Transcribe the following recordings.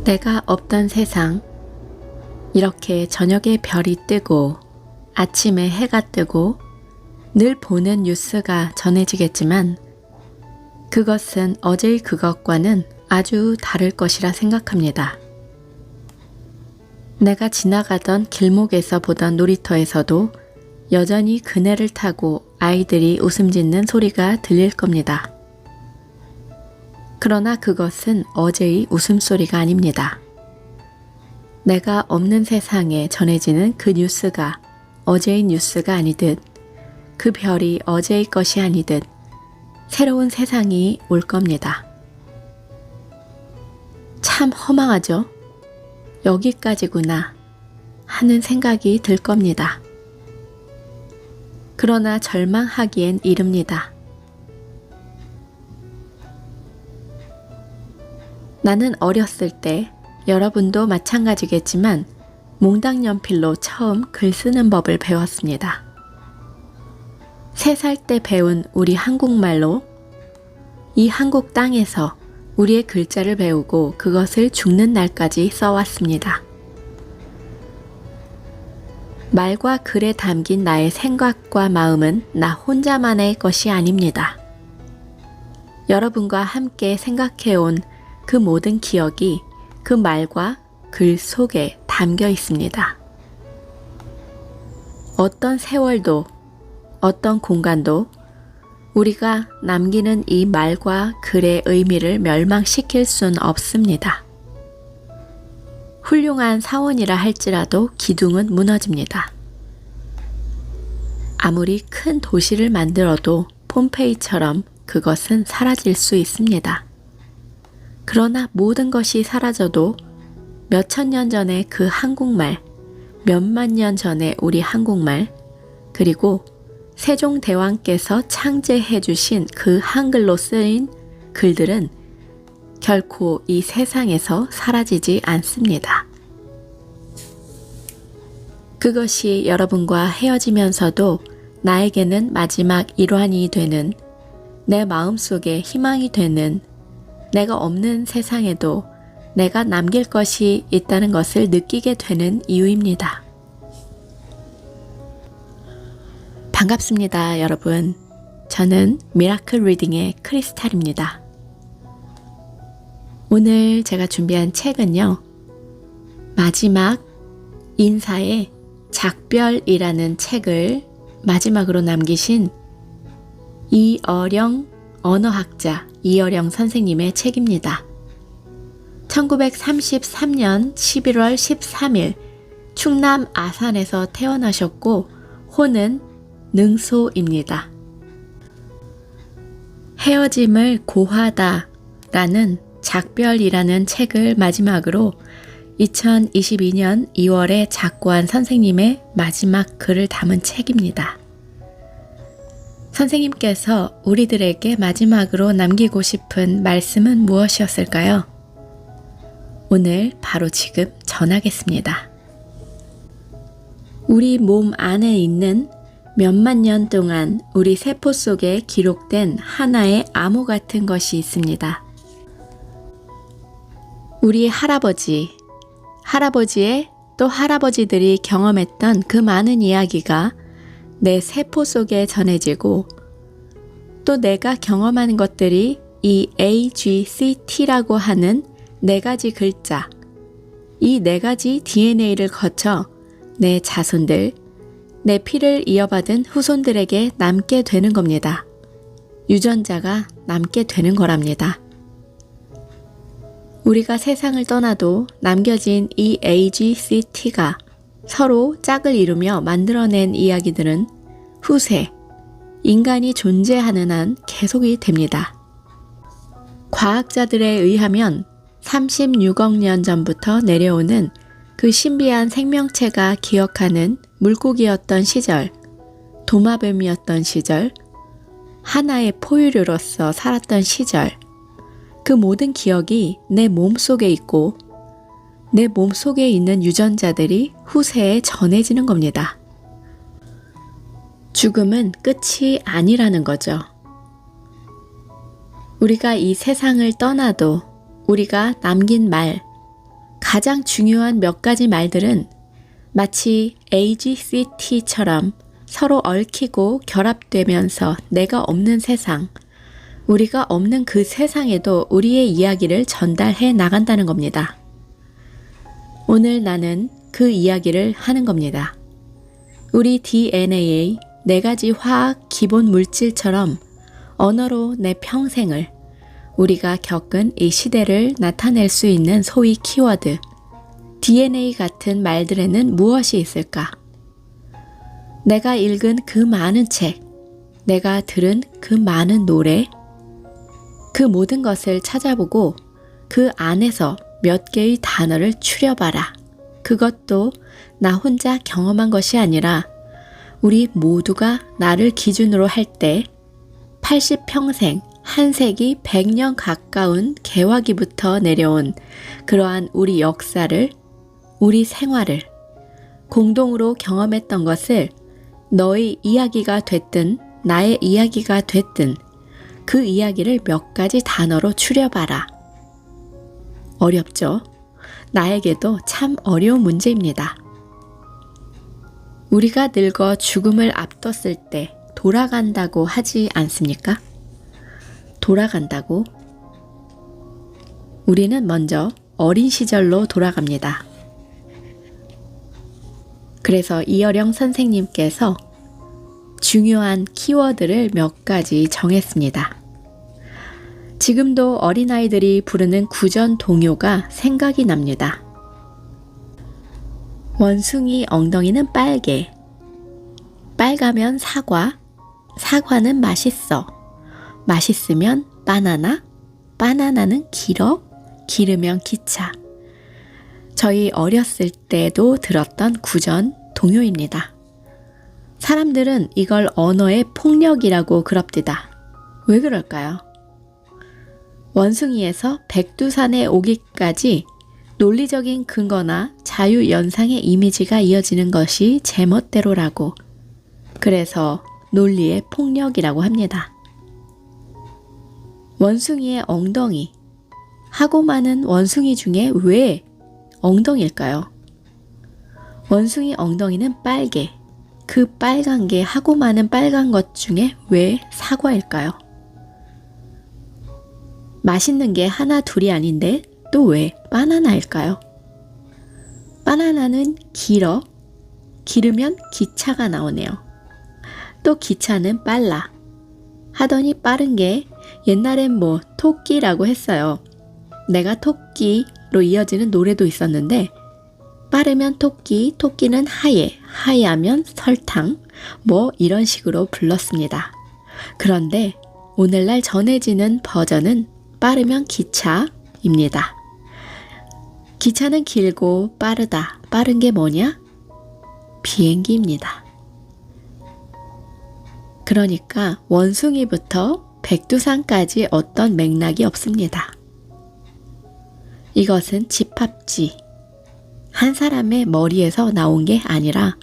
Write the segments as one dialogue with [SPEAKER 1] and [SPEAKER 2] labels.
[SPEAKER 1] 내가 없던 세상, 이렇게 저녁에 별이 뜨고 아침에 해가 뜨고 늘 보는 뉴스가 전해지겠지만 그것은 어제의 그것과는 아주 다를 것이라 생각합니다. 내가 지나가던 길목에서 보던 놀이터에서도 여전히 그네를 타고 아이들이 웃음 짓는 소리가 들릴 겁니다. 그러나 그것은 어제의 웃음소리가 아닙니다. 내가 없는 세상에 전해지는 그 뉴스가 어제의 뉴스가 아니듯 그 별이 어제의 것이 아니듯 새로운 세상이 올 겁니다. 참 허망하죠? 여기까지구나 하는 생각이 들 겁니다. 그러나 절망하기엔 이릅니다. 나는 어렸을 때 여러분도 마찬가지겠지만 몽당 연필로 처음 글 쓰는 법을 배웠습니다. 3살 때 배운 우리 한국말로 이 한국 땅에서 우리의 글자를 배우고 그것을 죽는 날까지 써왔습니다. 말과 글에 담긴 나의 생각과 마음은 나 혼자만의 것이 아닙니다. 여러분과 함께 생각해온 그 모든 기억이 그 말과 글 속에 담겨 있습니다. 어떤 세월도, 어떤 공간도 우리가 남기는 이 말과 글의 의미를 멸망시킬 순 없습니다. 훌륭한 사원이라 할지라도 기둥은 무너집니다. 아무리 큰 도시를 만들어도 폼페이처럼 그것은 사라질 수 있습니다. 그러나 모든 것이 사라져도 몇천 년 전의 그 한국말, 몇만 년 전의 우리 한국말, 그리고 세종대왕께서 창제해 주신 그 한글로 쓰인 글들은 결코 이 세상에서 사라지지 않습니다. 그것이 여러분과 헤어지면서도 나에게는 마지막 일환이 되는, 내 마음속에 희망이 되는, 내가 없는 세상에도 내가 남길 것이 있다는 것을 느끼게 되는 이유입니다. 반갑습니다, 여러분. 저는 미라클 리딩의 크리스탈입니다. 오늘 제가 준비한 책은요, 마지막 인사의 작별이라는 책을 마지막으로 남기신 이어령 언어학자 이어령 선생님의 책입니다. 1933년 11월 13일 충남 아산에서 태어나셨고 호는 능소입니다. 헤어짐을 고하다 라는 작별이라는 책을 마지막으로 2022년 2월에 작고한 선생님의 마지막 글을 담은 책입니다. 선생님께서 우리들에게 마지막으로 남기고 싶은 말씀은 무엇이었을까요? 오늘 바로 지금 전하겠습니다. 우리 몸 안에 있는 몇만 년 동안 우리 세포 속에 기록된 하나의 암호 같은 것이 있습니다. 우리 할아버지의 또 할아버지들이 경험했던 그 많은 이야기가 내 세포 속에 전해지고 또 내가 경험하는 것들이 이 AGCT라고 하는 4가지 글자, 이 4가지 DNA를 거쳐 내 자손들, 내 피를 이어받은 후손들에게 남게 되는 겁니다. 유전자가 남게 되는 거랍니다. 우리가 세상을 떠나도 남겨진 이 AGCT가 서로 짝을 이루며 만들어낸 이야기들은 후세, 인간이 존재하는 한 계속이 됩니다. 과학자들에 의하면 36억 년 전부터 내려오는 그 신비한 생명체가 기억하는 물고기였던 시절, 도마뱀이었던 시절, 하나의 포유류로서 살았던 시절, 그 모든 기억이 내 몸속에 있고 내 몸속에 있는 유전자들이 후세에 전해지는 겁니다. 죽음은 끝이 아니라는 거죠. 우리가 이 세상을 떠나도 우리가 남긴 말, 가장 중요한 몇 가지 말들은 마치 AGCT처럼 서로 얽히고 결합되면서 내가 없는 세상, 우리가 없는 그 세상에도 우리의 이야기를 전달해 나간다는 겁니다. 오늘 나는 그 이야기를 하는 겁니다. 우리 DNA의 4가지 화학 기본 물질처럼 언어로 내 평생을, 우리가 겪은 이 시대를 나타낼 수 있는 소위 키워드, DNA 같은 말들에는 무엇이 있을까? 내가 읽은 그 많은 책, 내가 들은 그 많은 노래, 그 모든 것을 찾아보고 그 안에서 몇 개의 단어를 추려봐라. 그것도 나 혼자 경험한 것이 아니라 우리 모두가 나를 기준으로 할 때 80평생, 한 세기 100년 가까운 개화기부터 내려온 그러한 우리 역사를, 우리 생활을 공동으로 경험했던 것을 너의 이야기가 됐든 나의 이야기가 됐든 그 이야기를 몇 가지 단어로 추려봐라. 어렵죠? 나에게도 참 어려운 문제입니다. 우리가 늙어 죽음을 앞뒀을 때 돌아간다고 하지 않습니까? 돌아간다고? 우리는 먼저 어린 시절로 돌아갑니다. 그래서 이어령 선생님께서 중요한 키워드를 몇 가지 정했습니다. 지금도 어린아이들이 부르는 구전 동요가 생각이 납니다. 원숭이 엉덩이는 빨개. 빨가면 사과. 사과는 맛있어. 맛있으면 바나나. 바나나는 길어. 길으면 기차. 저희 어렸을 때도 들었던 구전 동요입니다. 사람들은 이걸 언어의 폭력이라고 그럽디다. 왜 그럴까요? 원숭이에서 백두산에 오기까지 논리적인 근거나 자유연상의 이미지가 이어지는 것이 제멋대로라고. 그래서 논리의 폭력이라고 합니다. 원숭이의 엉덩이. 하고 많은 원숭이 중에 왜 엉덩이일까요? 원숭이 엉덩이는 빨개. 그 빨간 게 하고 많은 빨간 것 중에 왜 사과일까요? 맛있는 게 하나 둘이 아닌데 또 왜 바나나일까요? 바나나는 길어. 길으면 기차가 나오네요. 또 기차는 빨라. 하더니 빠른 게 옛날엔 뭐 토끼라고 했어요. 내가 토끼로 이어지는 노래도 있었는데 빠르면 토끼, 토끼는 하얘, 하얘하면 설탕, 뭐 이런 식으로 불렀습니다. 그런데 오늘날 전해지는 버전은 빠르면 기차입니다. 기차는 길고 빠르다. 빠른 게 뭐냐? 비행기입니다. 그러니까 원숭이부터 백두산까지 어떤 맥락이 없습니다. 이것은 집합지. 한 사람의 머리에서 나온 게 아니라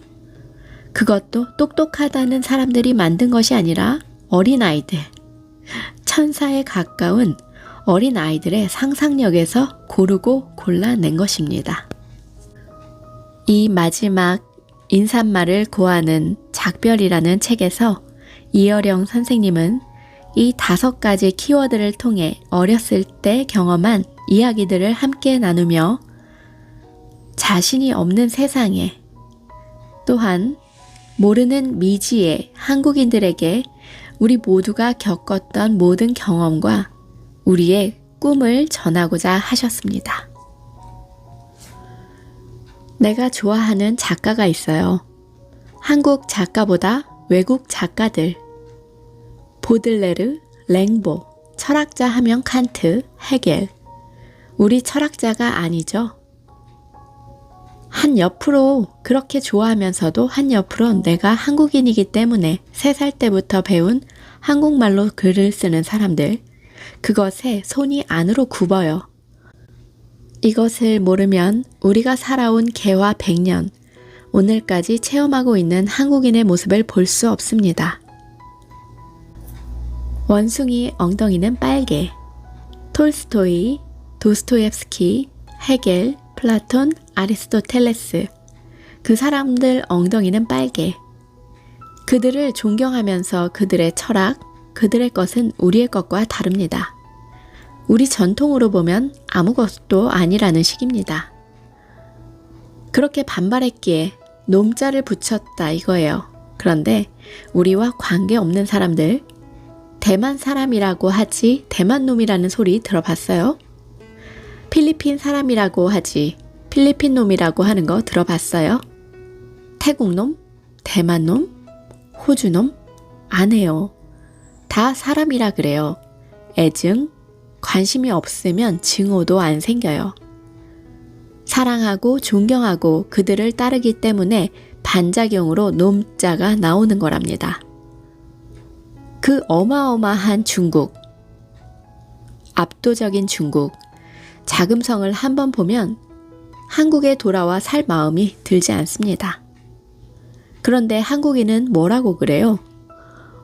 [SPEAKER 1] 그것도 똑똑하다는 사람들이 만든 것이 아니라 어린아이들, 천사에 가까운 어린아이들의 상상력에서 고르고 골라낸 것입니다. 이 마지막 인사말을 고하는 작별이라는 책에서 이어령 선생님은 이 5가지 키워드를 통해 어렸을 때 경험한 이야기들을 함께 나누며 자신이 없는 세상에 또한 모르는 미지의 한국인들에게 우리 모두가 겪었던 모든 경험과 우리의 꿈을 전하고자 하셨습니다. 내가 좋아하는 작가가 있어요. 한국 작가보다 외국 작가들. 보들레르, 랭보, 철학자 하면 칸트, 헤겔. 우리 철학자가 아니죠. 한 옆으로 그렇게 좋아하면서도 한 옆으로 내가 한국인이기 때문에 3살 때부터 배운 한국말로 글을 쓰는 사람들, 그것에 손이 안으로 굽어요. 이것을 모르면 우리가 살아온 개화 100년, 오늘까지 체험하고 있는 한국인의 모습을 볼 수 없습니다. 원숭이 엉덩이는 빨개. 톨스토이, 도스토옙스키, 헤겔, 플라톤, 아리스토텔레스. 그 사람들 엉덩이는 빨개. 그들을 존경하면서 그들의 철학, 그들의 것은 우리의 것과 다릅니다. 우리 전통으로 보면 아무것도 아니라는 식입니다. 그렇게 반발했기에 놈자를 붙였다 이거예요. 그런데 우리와 관계없는 사람들, 대만 사람이라고 하지 대만 놈이라는 소리 들어봤어요? 필리핀 사람이라고 하지 필리핀 놈이라고 하는 거 들어봤어요? 태국 놈? 대만 놈? 호주 놈? 안 해요. 다 사람이라 그래요. 애증, 관심이 없으면 증오도 안 생겨요. 사랑하고 존경하고 그들을 따르기 때문에 반작용으로 놈자가 나오는 거랍니다. 그 어마어마한 중국, 압도적인 중국, 자금성을 한번 보면 한국에 돌아와 살 마음이 들지 않습니다. 그런데 한국인은 뭐라고 그래요?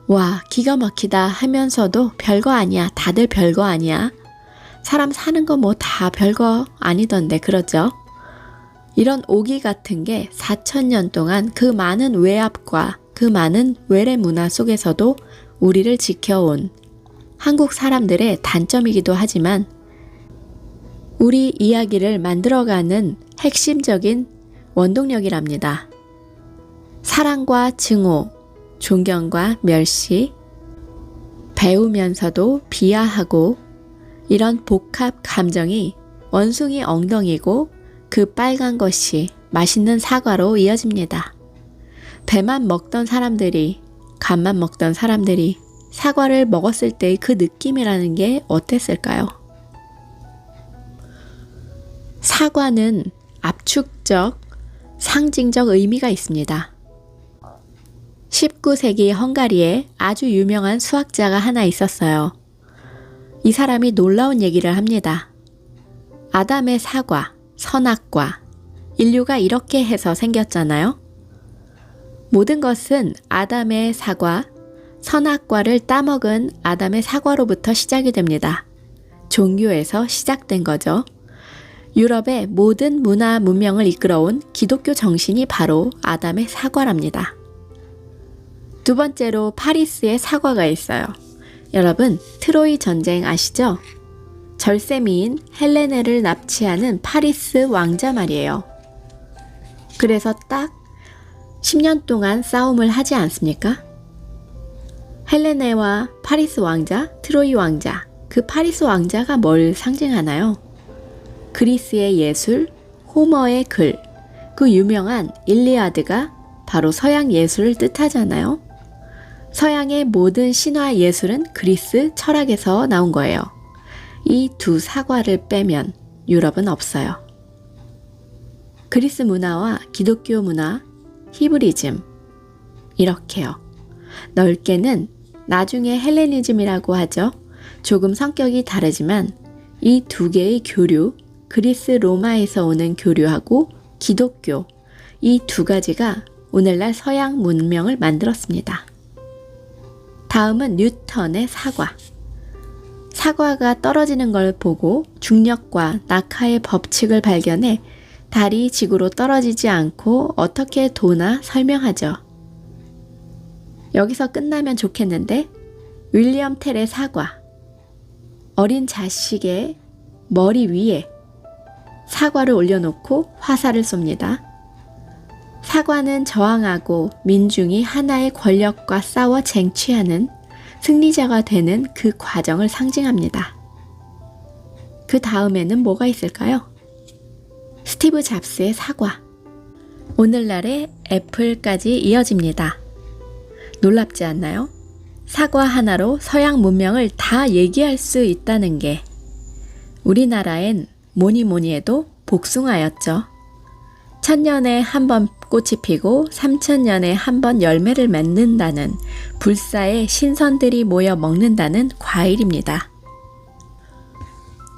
[SPEAKER 1] 와, 기가 막히다 하면서도 별거 아니야. 다들 별거 아니야. 사람 사는 거 뭐 다 별거 아니던데 그러죠? 이런 오기 같은 게 4,000년 동안 그 많은 외압과 그 많은 외래 문화 속에서도 우리를 지켜온 한국 사람들의 단점이기도 하지만 우리 이야기를 만들어가는 핵심적인 원동력이랍니다. 사랑과 증오, 존경과 멸시, 배우면서도 비하하고 이런 복합 감정이 원숭이 엉덩이고 그 빨간 것이 맛있는 사과로 이어집니다. 배만 먹던 사람들이, 간만 먹던 사람들이 사과를 먹었을 때의 그 느낌이라는 게 어땠을까요? 사과는 압축적, 상징적 의미가 있습니다. 19세기 헝가리에 아주 유명한 수학자가 하나 있었어요. 이 사람이 놀라운 얘기를 합니다. 아담의 사과, 선악과, 인류가 이렇게 해서 생겼잖아요. 모든 것은 아담의 사과, 선악과를 따먹은 아담의 사과로부터 시작이 됩니다. 종교에서 시작된 거죠. 유럽의 모든 문화 문명을 이끌어온 기독교 정신이 바로 아담의 사과랍니다. 두 번째로 파리스의 사과가 있어요. 여러분, 트로이 전쟁 아시죠? 절세미인 헬레네를 납치하는 파리스 왕자 말이에요. 그래서 딱 10년 동안 싸움을 하지 않습니까? 헬레네와 파리스 왕자, 트로이 왕자. 그 파리스 왕자가 뭘 상징하나요? 그리스의 예술, 호머의 글, 그 유명한 일리아드가 바로 서양 예술을 뜻하잖아요. 서양의 모든 신화 예술은 그리스 철학에서 나온 거예요. 이 두 사과를 빼면 유럽은 없어요. 그리스 문화와 기독교 문화, 히브리즘, 이렇게요. 넓게는 나중에 헬레니즘이라고 하죠. 조금 성격이 다르지만 이 두 개의 교류, 그리스 로마에서 오는 교류하고 기독교, 이 두 가지가 오늘날 서양 문명을 만들었습니다. 다음은 뉴턴의 사과. 사과가 떨어지는 걸 보고 중력과 낙하의 법칙을 발견해 달이 지구로 떨어지지 않고 어떻게 도나 설명하죠. 여기서 끝나면 좋겠는데 윌리엄 텔의 사과. 어린 자식의 머리 위에 사과를 올려놓고 화살을 쏩니다. 사과는 저항하고 민중이 하나의 권력과 싸워 쟁취하는 승리자가 되는 그 과정을 상징합니다. 그 다음에는 뭐가 있을까요? 스티브 잡스의 사과. 오늘날의 애플까지 이어집니다. 놀랍지 않나요? 사과 하나로 서양 문명을 다 얘기할 수 있다는 게 우리나라엔 뭐니 해도 복숭아였죠. 1000년에 한 번 꽃이 피고 3000년에 한 번 열매를 맺는다는 불사의 신선들이 모여 먹는다는 과일입니다.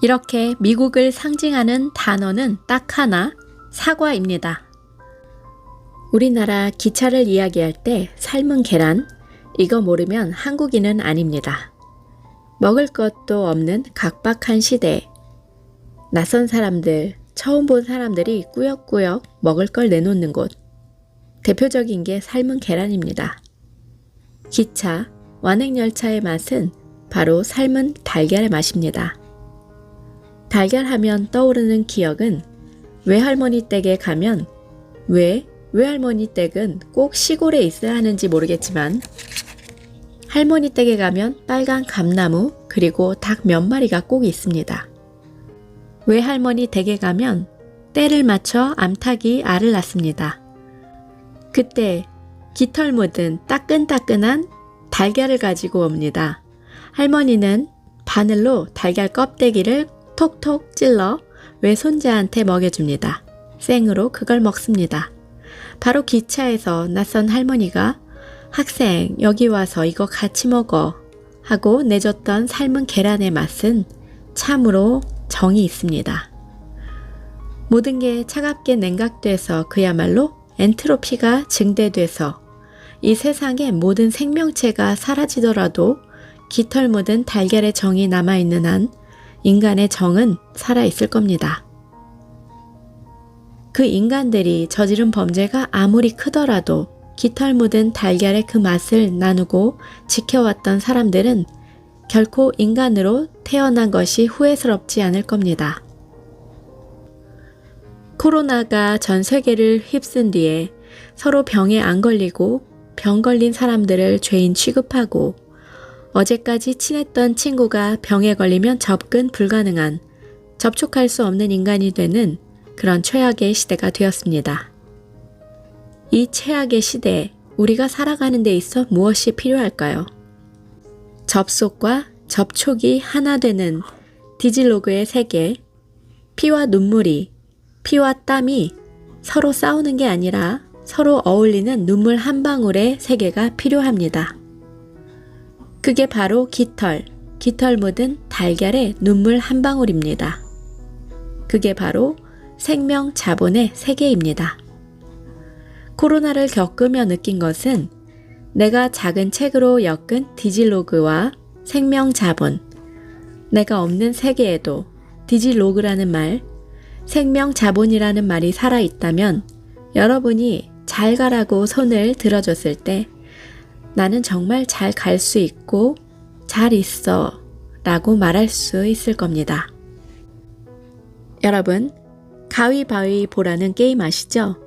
[SPEAKER 1] 이렇게 미국을 상징하는 단어는 딱 하나, 사과입니다. 우리나라 기차를 이야기할 때 삶은 계란, 이거 모르면 한국인은 아닙니다. 먹을 것도 없는 각박한 시대에 낯선 사람들, 처음 본 사람들이 꾸역꾸역 먹을 걸 내놓는 곳. 대표적인 게 삶은 계란입니다. 기차, 완행열차의 맛은 바로 삶은 달걀의 맛입니다. 달걀 하면 떠오르는 기억은 외할머니 댁에 가면 왜 외할머니 댁은 꼭 시골에 있어야 하는지 모르겠지만 할머니 댁에 가면 빨간 감나무 그리고 닭 몇 마리가 꼭 있습니다. 외할머니 댁에 가면 때를 맞춰 암탉이 알을 낳습니다. 그때 깃털 묻은 따끈따끈한 달걀을 가지고 옵니다. 할머니는 바늘로 달걀 껍데기를 톡톡 찔러 외손자한테 먹여줍니다. 생으로 그걸 먹습니다. 바로 기차에서 낯선 할머니가 학생 여기 와서 이거 같이 먹어 하고 내줬던 삶은 계란의 맛은 참으로 정이 있습니다. 모든 게 차갑게 냉각돼서 그야말로 엔트로피가 증대돼서 이 세상의 모든 생명체가 사라지더라도 깃털 묻은 달걀의 정이 남아있는 한 인간의 정은 살아있을 겁니다. 그 인간들이 저지른 범죄가 아무리 크더라도 깃털 묻은 달걀의 그 맛을 나누고 지켜왔던 사람들은 결코 인간으로 태어난 것이 후회스럽지 않을 겁니다. 코로나가 전 세계를 휩쓴 뒤에 서로 병에 안 걸리고 병 걸린 사람들을 죄인 취급하고 어제까지 친했던 친구가 병에 걸리면 접근 불가능한 접촉할 수 없는 인간이 되는 그런 최악의 시대가 되었습니다. 이 최악의 시대에 우리가 살아가는 데 있어 무엇이 필요할까요? 접속과 접촉이 하나 되는 디지로그의 세계, 피와 눈물이, 피와 땀이 서로 싸우는 게 아니라 서로 어울리는 눈물 한 방울의 세계가 필요합니다. 그게 바로 깃털 묻은 달걀의 눈물 한 방울입니다. 그게 바로 생명 자본의 세계입니다. 코로나를 겪으며 느낀 것은 내가 작은 책으로 엮은 디지로그와 생명 자본, 내가 없는 세계에도 디지로그라는 말, 생명 자본이라는 말이 살아있다면 여러분이 잘 가라고 손을 들어줬을 때 나는 정말 잘 갈 수 있고 잘 있어 라고 말할 수 있을 겁니다. 여러분, 가위바위보라는 게임 아시죠?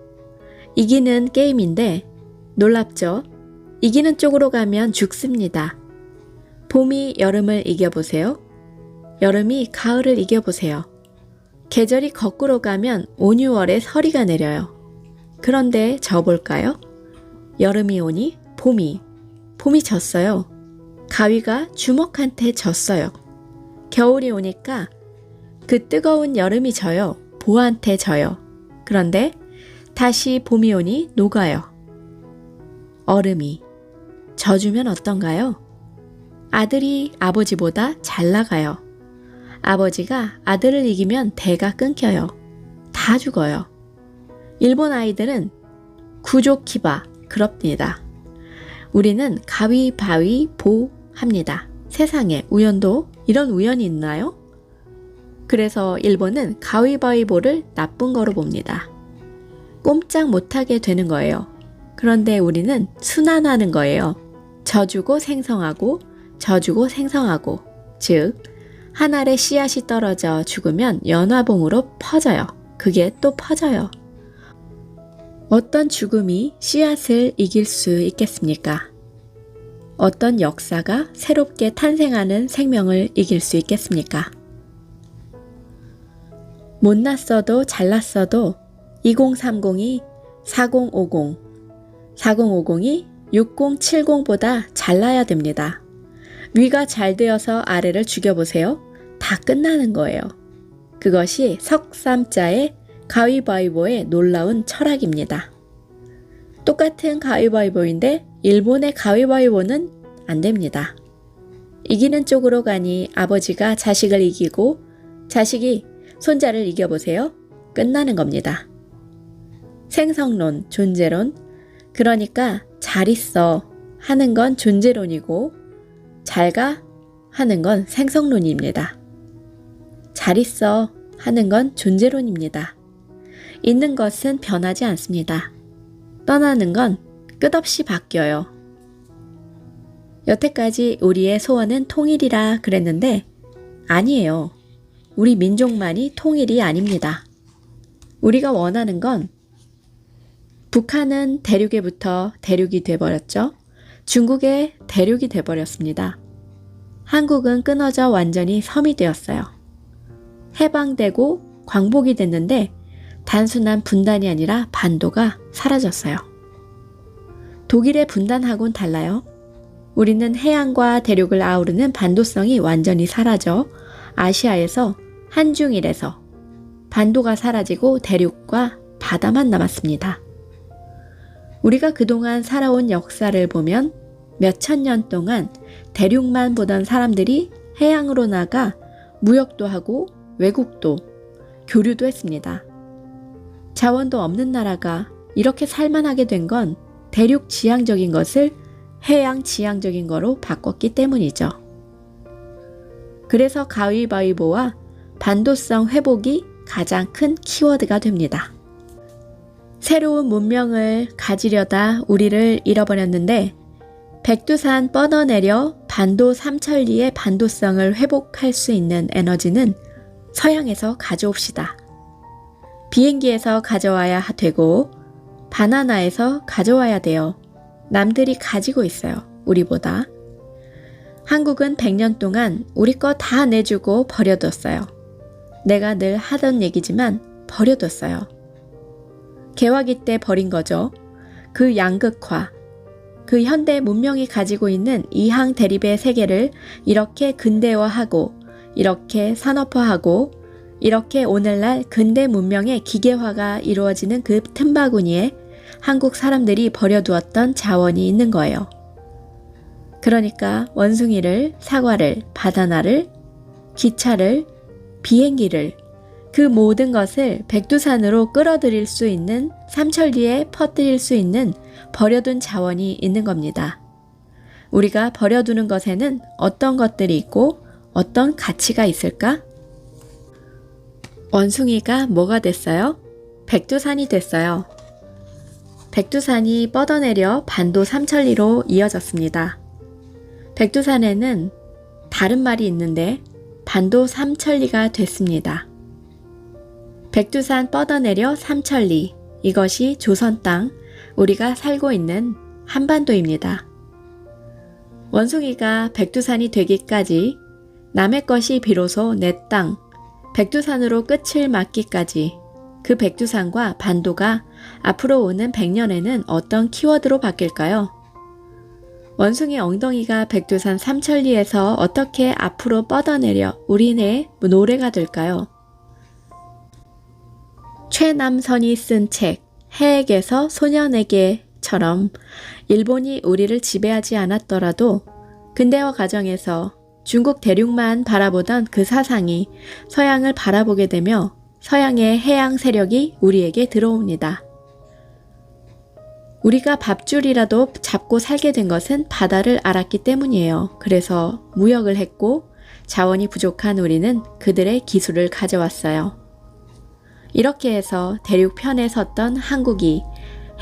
[SPEAKER 1] 이기는 게임인데 놀랍죠? 이기는 쪽으로 가면 죽습니다. 봄이 여름을 이겨보세요. 여름이 가을을 이겨보세요. 계절이 거꾸로 가면 5, 6월에 서리가 내려요. 그런데 져볼까요? 여름이 오니 봄이 졌어요. 가위가 주먹한테 졌어요. 겨울이 오니까 그 뜨거운 여름이 져요. 보한테 져요. 그런데 다시 봄이 오니 녹아요. 얼음이 져주면 어떤가요? 아들이 아버지보다 잘 나가요. 아버지가 아들을 이기면 대가 끊겨요. 다 죽어요. 일본 아이들은 구조키바 그럽니다. 우리는 가위바위보 합니다. 세상에 우연도 이런 우연이 있나요? 그래서 일본은 가위바위보를 나쁜 거로 봅니다. 꼼짝 못하게 되는 거예요. 그런데 우리는 순환하는 거예요. 져주고 생성하고 져주고 생성하고, 즉 한 알의 씨앗이 떨어져 죽으면 연화봉으로 퍼져요. 그게 또 퍼져요. 어떤 죽음이 씨앗을 이길 수 있겠습니까? 어떤 역사가 새롭게 탄생하는 생명을 이길 수 있겠습니까? 못났어도 잘났어도 2030이 4050, 4050이 6070보다 잘나야 됩니다. 위가 잘 되어서 아래를 죽여보세요. 다 끝나는 거예요. 그것이 석삼자의 가위바위보의 놀라운 철학입니다. 똑같은 가위바위보인데 일본의 가위바위보는 안 됩니다. 이기는 쪽으로 가니 아버지가 자식을 이기고 자식이 손자를 이겨보세요. 끝나는 겁니다. 생성론, 존재론, 그러니까 잘 있어 하는 건 존재론이고 잘 가 하는 건 생성론입니다. 잘 있어, 하는 건 존재론입니다. 있는 것은 변하지 않습니다. 떠나는 건 끝없이 바뀌어요. 여태까지 우리의 소원은 통일이라 그랬는데 아니에요. 우리 민족만이 통일이 아닙니다. 우리가 원하는 건 북한은 대륙에부터 대륙이 돼버렸죠. 중국의 대륙이 돼버렸습니다. 한국은 끊어져 완전히 섬이 되었어요. 해방되고 광복이 됐는데 단순한 분단이 아니라 반도가 사라졌어요. 독일의 분단하고는 달라요. 우리는 해양과 대륙을 아우르는 반도성이 완전히 사라져 아시아에서 한중일에서 반도가 사라지고 대륙과 바다만 남았습니다. 우리가 그동안 살아온 역사를 보면 몇천 년 동안 대륙만 보던 사람들이 해양으로 나가 무역도 하고 외국도, 교류도 했습니다. 자원도 없는 나라가 이렇게 살만하게 된 건 대륙 지향적인 것을 해양 지향적인 거로 바꿨기 때문이죠. 그래서 가위바위보와 반도성 회복이 가장 큰 키워드가 됩니다. 새로운 문명을 가지려다 우리를 잃어버렸는데 백두산 뻗어내려 반도 삼천리의 반도성을 회복할 수 있는 에너지는 서양에서 가져옵시다. 비행기에서 가져와야 되고 바나나에서 가져와야 돼요. 남들이 가지고 있어요. 우리보다. 한국은 100년 동안 우리 거 다 내주고 버려뒀어요. 내가 늘 하던 얘기지만 버려뒀어요. 개화기 때 버린 거죠. 그 양극화, 그 현대 문명이 가지고 있는 이항 대립의 세계를 이렇게 근대화하고 이렇게 산업화하고 이렇게 오늘날 근대 문명의 기계화가 이루어지는 그 틈바구니에 한국 사람들이 버려두었던 자원이 있는 거예요. 그러니까 원숭이를, 사과를, 바나나를, 기차를, 비행기를 그 모든 것을 백두산으로 끌어들일 수 있는 삼천리에 퍼뜨릴 수 있는 버려둔 자원이 있는 겁니다. 우리가 버려두는 것에는 어떤 것들이 있고 어떤 가치가 있을까? 원숭이가 뭐가 됐어요? 백두산이 됐어요. 백두산이 뻗어내려 반도 삼천리로 이어졌습니다. 백두산에는 다른 말이 있는데 반도 삼천리가 됐습니다. 백두산 뻗어내려 삼천리, 이것이 조선 땅, 우리가 살고 있는 한반도입니다. 원숭이가 백두산이 되기까지 남의 것이 비로소 내 땅, 백두산으로 끝을 맞기까지 그 백두산과 반도가 앞으로 오는 100년에는 어떤 키워드로 바뀔까요? 원숭이 엉덩이가 백두산 삼천리에서 어떻게 앞으로 뻗어내려 우리네 노래가 될까요? 최남선이 쓴 책 해에게서 소년에게처럼 일본이 우리를 지배하지 않았더라도 근대화 과정에서 중국 대륙만 바라보던 그 사상이 서양을 바라보게 되며 서양의 해양 세력이 우리에게 들어옵니다. 우리가 밥줄이라도 잡고 살게 된 것은 바다를 알았기 때문이에요. 그래서 무역을 했고 자원이 부족한 우리는 그들의 기술을 가져왔어요. 이렇게 해서 대륙편에 섰던 한국이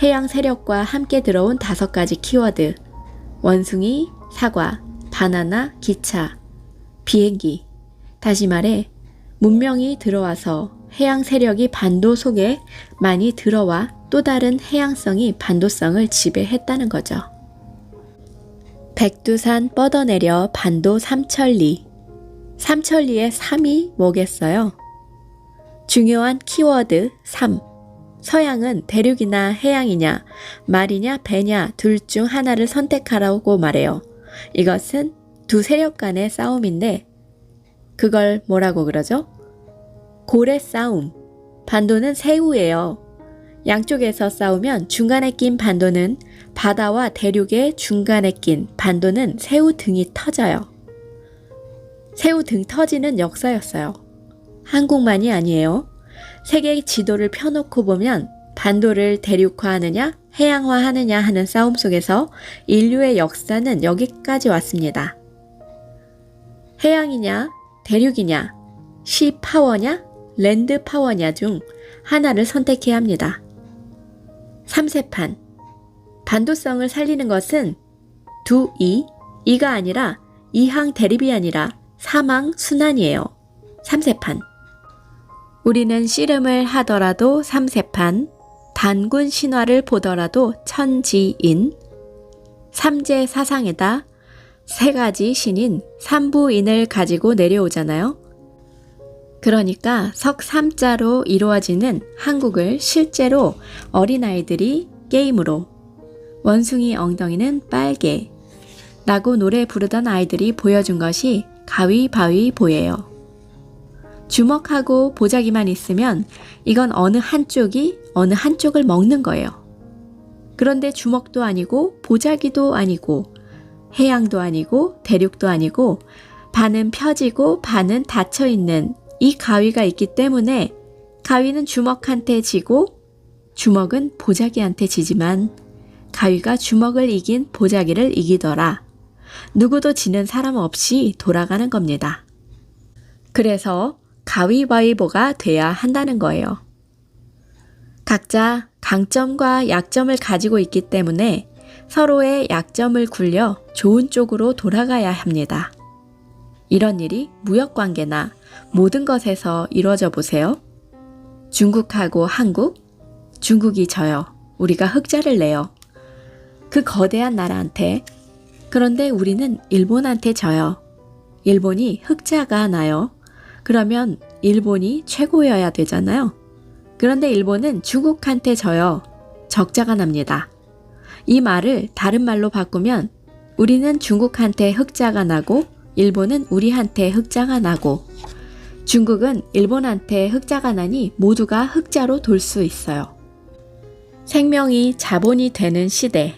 [SPEAKER 1] 해양 세력과 함께 들어온 5가지 키워드, 원숭이, 사과, 바나나, 기차, 비행기. 다시 말해 문명이 들어와서 해양 세력이 반도 속에 많이 들어와 또 다른 해양성이 반도성을 지배했다는 거죠. 백두산 뻗어내려 반도 삼천리. 삼천리의 3이 뭐겠어요? 중요한 키워드 3. 서양은 대륙이나 해양이냐, 말이냐, 배냐 둘 중 하나를 선택하라고 말해요. 이것은 두 세력 간의 싸움인데 그걸 뭐라고 그러죠? 고래 싸움. 반도는 새우예요. 양쪽에서 싸우면 중간에 낀 반도는 바다와 대륙의 중간에 낀 반도는 새우 등이 터져요. 새우 등 터지는 역사였어요. 한국만이 아니에요. 세계 지도를 펴놓고 보면 반도를 대륙화하느냐 해양화하느냐 하는 싸움 속에서 인류의 역사는 여기까지 왔습니다. 해양이냐 대륙이냐 시파워냐 랜드 파워냐 중 하나를 선택해야 합니다. 3세판. 반도성을 살리는 것은 이가 아니라 이항 대립이 아니라 사망 순환이에요. 3세판. 우리는 씨름을 하더라도 3세판, 단군 신화를 보더라도 천지인, 삼재 사상에다 세 가지 신인 삼부인을 가지고 내려오잖아요. 그러니까 석삼자로 이루어지는 한국을 실제로 어린아이들이 게임으로 원숭이 엉덩이는 빨개 라고 노래 부르던 아이들이 보여준 것이 가위바위보예요. 주먹하고 보자기만 있으면 이건 어느 한쪽이 어느 한쪽을 먹는 거예요. 그런데 주먹도 아니고 보자기도 아니고 해양도 아니고 대륙도 아니고 반은 펴지고 반은 닫혀있는 이 가위가 있기 때문에 가위는 주먹한테 지고 주먹은 보자기한테 지지만 가위가 주먹을 이긴 보자기를 이기더라. 누구도 지는 사람 없이 돌아가는 겁니다. 그래서 가위바위보가 돼야 한다는 거예요. 각자 강점과 약점을 가지고 있기 때문에 서로의 약점을 굴려 좋은 쪽으로 돌아가야 합니다. 이런 일이 무역관계나 모든 것에서 이루어져 보세요. 중국하고 한국, 중국이 져요. 우리가 흑자를 내요. 그 거대한 나라한테. 그런데 우리는 일본한테 져요. 일본이 흑자가 나요. 그러면 일본이 최고여야 되잖아요. 그런데 일본은 중국한테 져요. 적자가 납니다. 이 말을 다른 말로 바꾸면 우리는 중국한테 흑자가 나고 일본은 우리한테 흑자가 나고 중국은 일본한테 흑자가 나니 모두가 흑자로 돌 수 있어요. 생명이 자본이 되는 시대,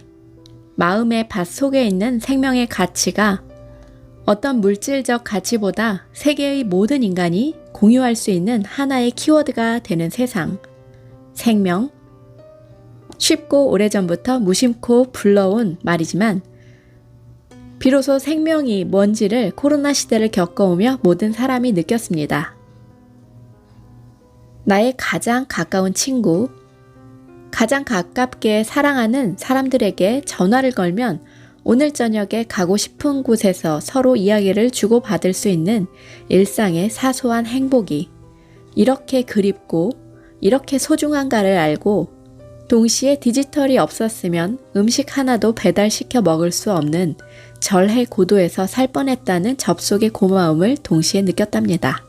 [SPEAKER 1] 마음의 밭 속에 있는 생명의 가치가 어떤 물질적 가치보다 세계의 모든 인간이 공유할 수 있는 하나의 키워드가 되는 세상. 생명. 쉽고 오래전부터 무심코 불러온 말이지만 비로소 생명이 뭔지를 코로나 시대를 겪어오며 모든 사람이 느꼈습니다. 나의 가장 가까운 친구, 가장 가깝게 사랑하는 사람들에게 전화를 걸면 오늘 저녁에 가고 싶은 곳에서 서로 이야기를 주고받을 수 있는 일상의 사소한 행복이 이렇게 그립고 이렇게 소중한가를 알고 동시에 디지털이 없었으면 음식 하나도 배달시켜 먹을 수 없는 절해 고도에서 살 뻔했다는 접속의 고마움을 동시에 느꼈답니다.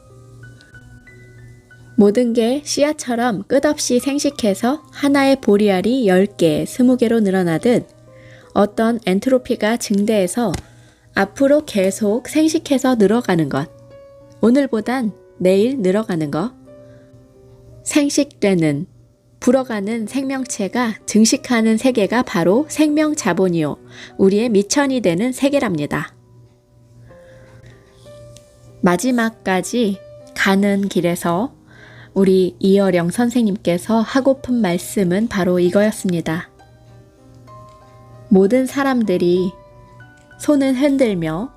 [SPEAKER 1] 모든 게 씨앗처럼 끝없이 생식해서 하나의 보리알이 10개, 20개로 늘어나듯 어떤 엔트로피가 증대해서 앞으로 계속 생식해서 늘어가는 것. 오늘보단 내일 늘어가는 것. 생식되는, 불어가는 생명체가 증식하는 세계가 바로 생명자본이요. 우리의 미천이 되는 세계랍니다. 마지막까지 가는 길에서 우리 이어령 선생님께서 하고픈 말씀은 바로 이거였습니다. 모든 사람들이 손을 흔들며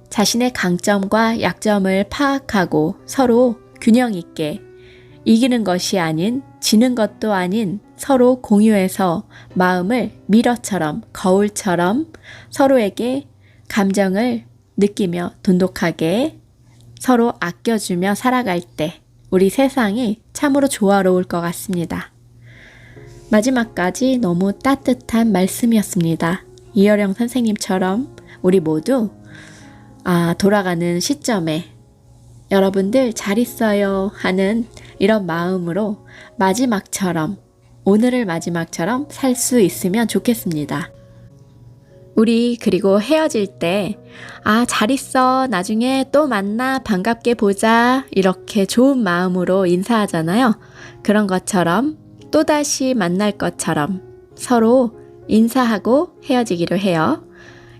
[SPEAKER 1] 자신의 강점과 약점을 파악하고 서로 균형 있게 이기는 것이 아닌 지는 것도 아닌 서로 공유해서 마음을 미러처럼 거울처럼 서로에게 감정을 느끼며 돈독하게 서로 아껴주며 살아갈 때 우리 세상이 참으로 조화로울 것 같습니다. 마지막까지 너무 따뜻한 말씀이었습니다. 이어령 선생님처럼 우리 모두 돌아가는 시점에 여러분들 잘 있어요 하는 이런 마음으로 마지막처럼 오늘을 마지막처럼 살 수 있으면 좋겠습니다. 우리 그리고 헤어질 때 잘 있어 나중에 또 만나 반갑게 보자 이렇게 좋은 마음으로 인사하잖아요. 그런 것처럼 또다시 만날 것처럼 서로 인사하고 헤어지기로 해요.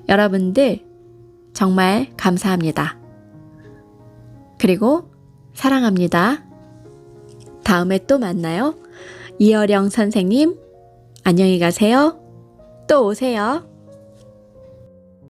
[SPEAKER 1] 여러분들 정말 감사합니다. 그리고 사랑합니다. 다음에 또 만나요. 이어령 선생님 안녕히 가세요. 또 오세요.